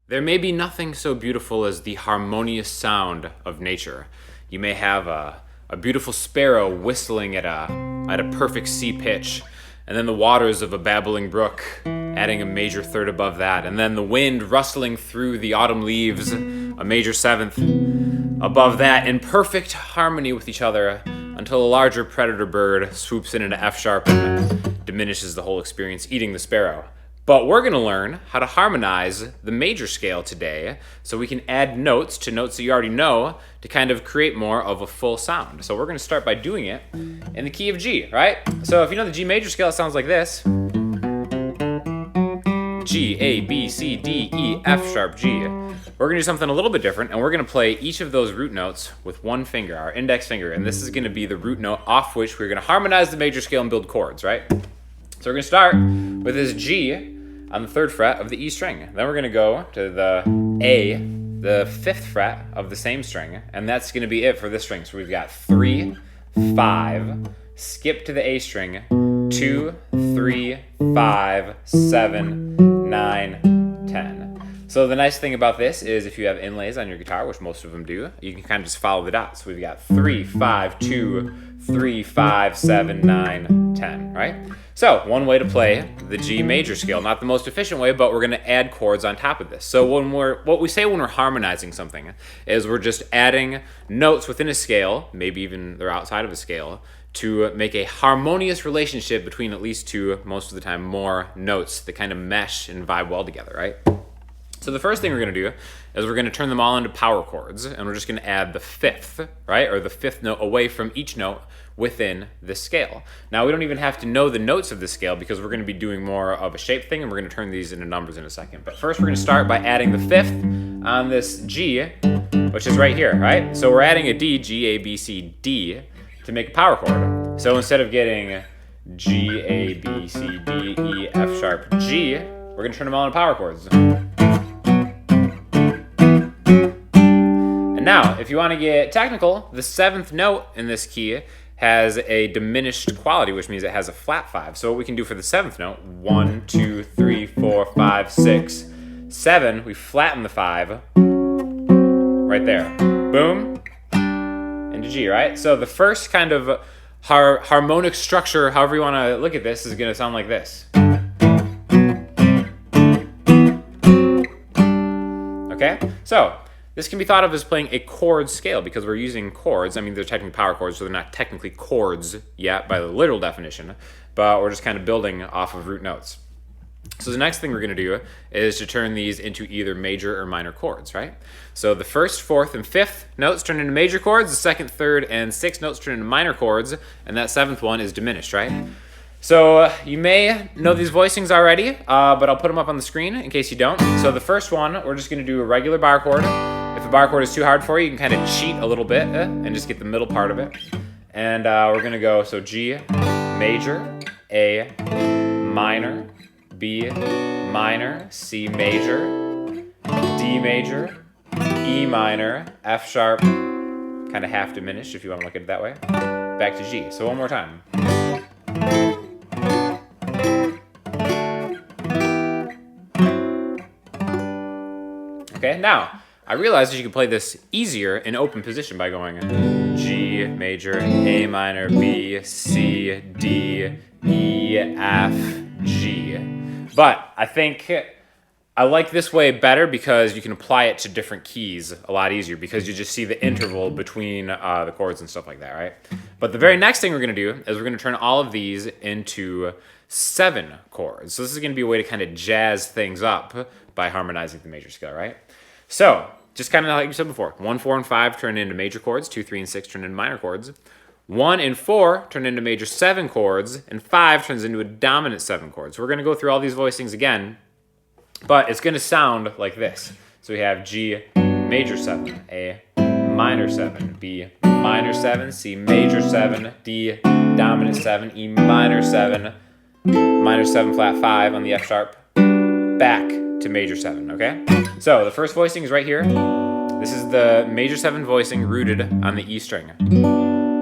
There may be nothing so beautiful as the harmonious sound of nature. You may have a beautiful sparrow whistling at a perfect C pitch, and then the waters of a babbling brook adding a major third above that, and then the wind rustling through the autumn leaves, a major seventh above that, in perfect harmony with each other until a larger predator bird swoops in into F sharp and diminishes the whole experience, eating the sparrow. But we're going to learn how to harmonize the major scale today so we can add notes to notes that you already know to kind of create more of a full sound. So we're going to start by doing it in the key of G, right? So if you know the G major scale, it sounds like this. G, A, B, C, D, E, F sharp, G. We're going to do something a little bit different, and we're going to play each of those root notes with one finger, our index finger, and this is going to be the root note off which we're going to harmonize the major scale and build chords, right? So we're going to start with this G on the 3rd fret of the E string. Then we're going to go to the A, the 5th fret of the same string, and that's going to be it for this string. So we've got 3, 5, skip to the A string, 2, 3, 5, 7, 9, 10. So the nice thing about this is if you have inlays on your guitar, which most of them do, you can kind of just follow the dots. So we've got 3, 5, 2, 3, 5, 7, 9, 10, right? So one way to play the G major scale, not the most efficient way, but we're going to add chords on top of this. So what we say when we're harmonizing something is we're just adding notes within a scale, maybe even they're outside of a scale, to make a harmonious relationship between at least two, most of the time more notes that kind of mesh and vibe well together, right? So the first thing we're going to do is we're going to turn them all into power chords, and we're just going to add the 5th, right, or the 5th note away from each note within this scale. Now, we don't even have to know the notes of this scale because we're going to be doing more of a shape thing, and we're going to turn these into numbers in a second. But first, we're going to start by adding the 5th on this G, which is right here, right? So we're adding a D, G, A, B, C, D, to make a power chord. So instead of getting G, A, B, C, D, E, F sharp, G, we're going to turn them all into power chords. And now, if you want to get technical, the 7th note in this key has a diminished quality, which means it has a flat 5. So what we can do for the 7th note, 1, 2, 3, 4, 5, 6, 7, we flatten the 5 right there. Boom, into G, right? So the first kind of harmonic structure, however you want to look at this, is going to sound like this. Okay, so this can be thought of as playing a chord scale because we're using chords. I mean, they're technically power chords, so they're not technically chords yet by the literal definition, but we're just kind of building off of root notes. So the next thing we're going to do is to turn these into either major or minor chords, right? So the 1st, 4th, and 5th notes turn into major chords, the 2nd, 3rd, and 6th notes turn into minor chords, and that 7th one is diminished, right? So you may know these voicings already, but I'll put them up on the screen in case you don't. So the first one, we're just going to do a regular bar chord. If a bar chord is too hard for you, you can kind of cheat a little bit and just get the middle part of it. And we're going to go, so G major, A minor, B minor, C major, D major, E minor, F sharp, kind of half diminished if you want to look at it that way. Back to G. So one more time. Okay, now, I realized that you can play this easier in open position by going G major, A minor, B, C, D, E, F, G. But I think I like this way better because you can apply it to different keys a lot easier because you just see the interval between the chords and stuff like that, right? But the very next thing we're going to do is we're going to turn all of these into 7 chords. So this is going to be a way to kind of jazz things up by harmonizing the major scale, right? So, just kind of like you said before, 1, 4, and 5 turn into major chords, 2, 3, and 6 turn into minor chords. 1 and 4 turn into major 7 chords, and 5 turns into a dominant 7 chord. So we're going to go through all these voicings again, but it's going to sound like this. So we have G major 7, A minor 7, B minor 7, C major 7, D dominant 7, E minor 7, minor 7 flat 5 on the F sharp, back to major 7, okay? So the first voicing is right here. This is the major 7 voicing rooted on the E string,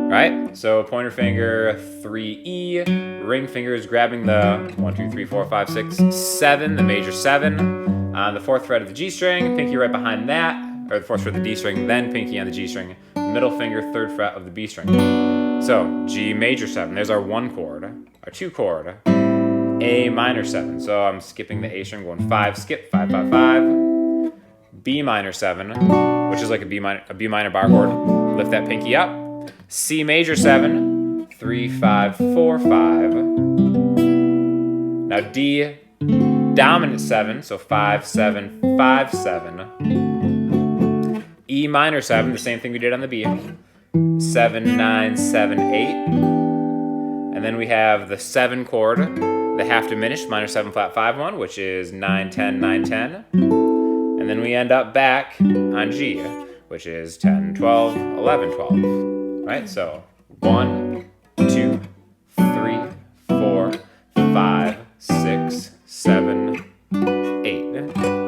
right? So pointer finger, 3E, ring finger is grabbing the 1, 2, 3, 4, 5, 6, 7, the major 7 on the 4th fret of the G string, pinky right behind that, or the 4th fret of the D string, then pinky on the G string, middle finger 3rd fret of the B string. So G major 7, there's our 1 chord, our 2 chord, A minor 7. So I'm skipping the A string, going 5, skip, 5, 5, 5. B minor 7, which is like a B minor bar chord. Lift that pinky up. C major 7, 3, 5, 4, 5. Now D dominant 7, so 5, 7, 5, 7. E minor 7, the same thing we did on the B. 7, 9, 7, 8. And then we have the 7 chord, the half diminished, minor 7 flat 5 1, which is 9, 10, 9, 10. And then we end up back on G, which is 10, 12, 11, 12. Right? So 1, 2, 3, 4, 5, 6, 7, 8.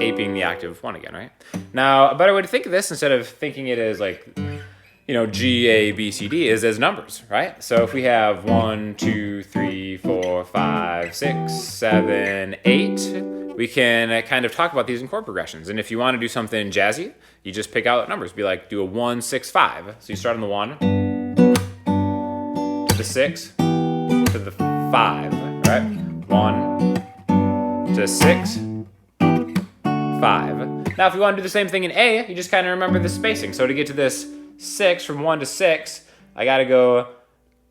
8 being the octave 1 again, right? Now, a better way to think of this, instead of thinking it as like, G, A, B, C, D, is as numbers, right? So if we have 1, 2, 3, 4, 5, 6, 7, 8, we can kind of talk about these in chord progressions. And if you want to do something jazzy, you just pick out numbers. Be like, do a 1, 6, 5. So you start on the 1, to the 6, to the 5, right? 1, to 6, 5. Now if you want to do the same thing in A, you just kind of remember the spacing. So to get to this 6, from 1 to 6, I got to go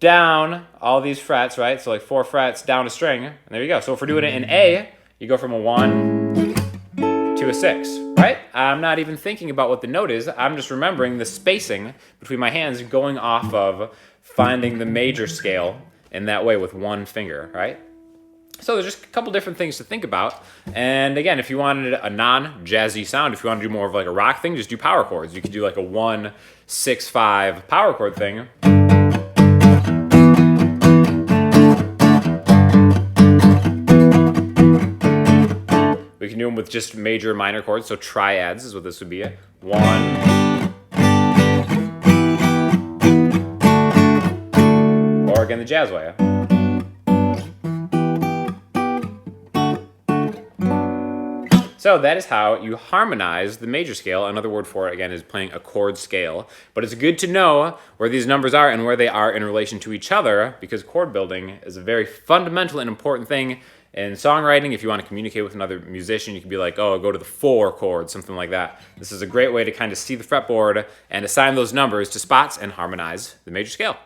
down all these frets, right? So like 4 frets down a string, and there you go. So if we're doing it in A, you go from a 1 to a 6, right? I'm not even thinking about what the note is. I'm just remembering the spacing between my hands going off of finding the major scale in that way with one finger, right? So there's just a couple different things to think about. And again, if you wanted a non-jazzy sound, if you want to do more of like a rock thing, just do power chords. You could do like a 1, 6, 5 power chord thing. We can do them with just major minor chords. So triads is what this would be. 1. Or again, the jazz way. So that is how you harmonize the major scale. Another word for it, again, is playing a chord scale. But it's good to know where these numbers are and where they are in relation to each other, because chord building is a very fundamental and important thing in songwriting. If you want to communicate with another musician, you can be like, oh, go to the 4 chord, something like that. This is a great way to kind of see the fretboard and assign those numbers to spots and harmonize the major scale.